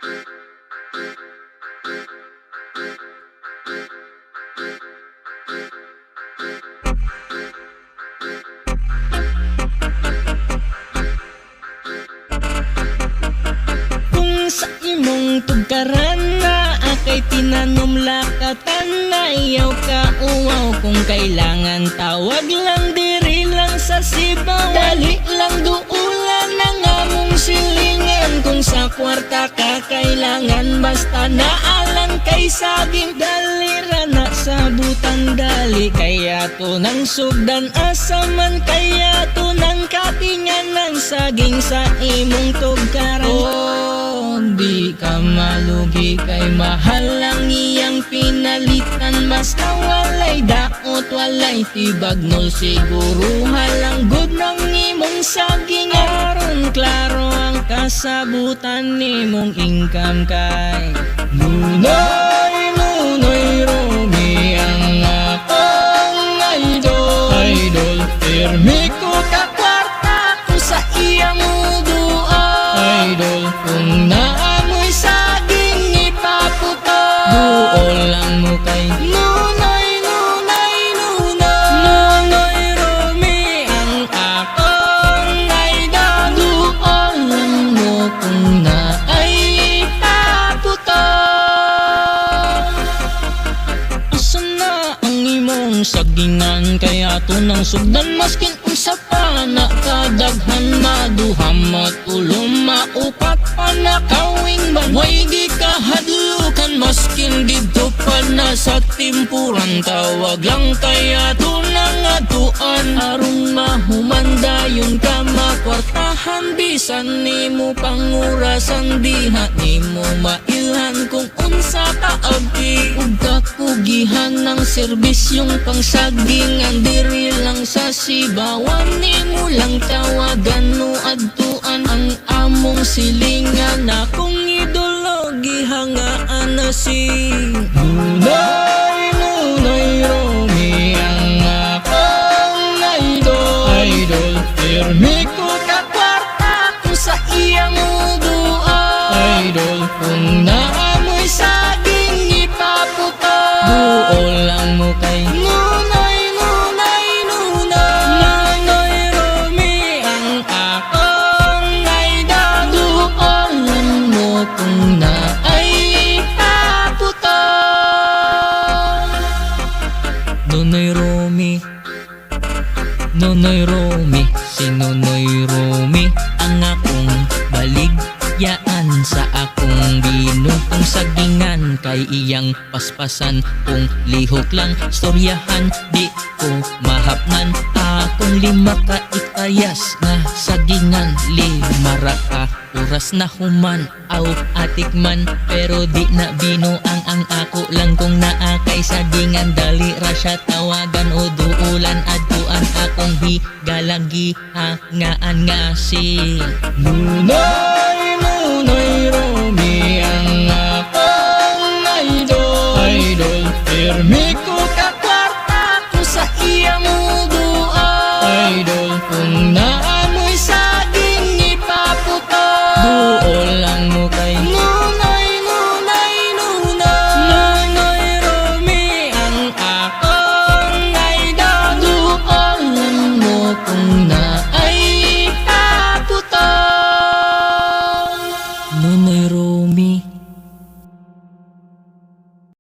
Kung sa imong tugkaran na akay tinanom lakatan na iyaw ka uwaw, kung kailangan tawag lang diri lang sa Sibaw, dali lang duulan ng among silingan. Kung sa kwarta ka kailangan basta naalang kay saging, dali ra na sa butang dali, kaya to nang sugdan asaman, kaya to nang katingan ng saging sa imong tugkaran. Oh, di ka malugi kay mahal lang iyang pinalitan, basta walay daot walay tibag nol, siguro halang good ng imong saging. Aron klaro ang kasabutan nimong income kay Nunoy, Nunoy Romy ang akong idol. Idol, firme ko ka kwarta ko sa iya mo duan. Idol, kung naamoy saging ipaputo, duol lang mo kay Nunoy, Nunoy, Nunoy. Nunoy Romy ang akong idol. Duol lang mo kung naay ipaputo. Asa na ang imong sagingan, kaya to nang sugdan maskin unsa pa na kadaghan, maduham matulom maupat pa na kawing ban. Way di kahadlukan maskin dito pa na sa timpuran, tawag lang kaya to nang atuan. Aron mahumanda yun ka makwartahan, bisan nimo pangurasan diha nimo mailhan kung unsa ka abdi. Ug kakugihan ng serbisyong pangsagingan diri lang sa Sibawan, nimo lang tawagan no adtuan ang among silingan. Akong idolo gihangaan na si Nunoy, Nunoy Romy ang akong idol. Idol, firme ko ka kwarta kung sa iya mo duan. Idol, kung naamoy saging ipaputo, duol lang mo kay Nunoy, Nunoy, Nunoy. Nunoy Romy ang akong idol. Duol lang mo kung naay ipaputo. Nunoy Romy, Nunoy Romy, si Nunoy Romy ang akong baligyan sa akong binutong sagingan, kay iyang paspasan kung lihok lang storyahan di ko mahapnan. Akong lima ka ikayas na sagingan, lima ra ka oras na human aw atikman, pero di na binuang ang ako lang kung naa kay sagingan. Dali ra siya tawagan o duulan adtuan, akong higalagi hangaan nga si Nunoy, Nunoy Romy ang akong idol. Idol, firme ko ka kwarta kung sa iya mo duan. Idol, kung naamoy saging ipaputo, duol lang mo kay Nunoy, Nunoy, Nunoy. Nunoy Romy ang akong idol. Duol lang mo kung naay ipaputo. Nunoy Romy.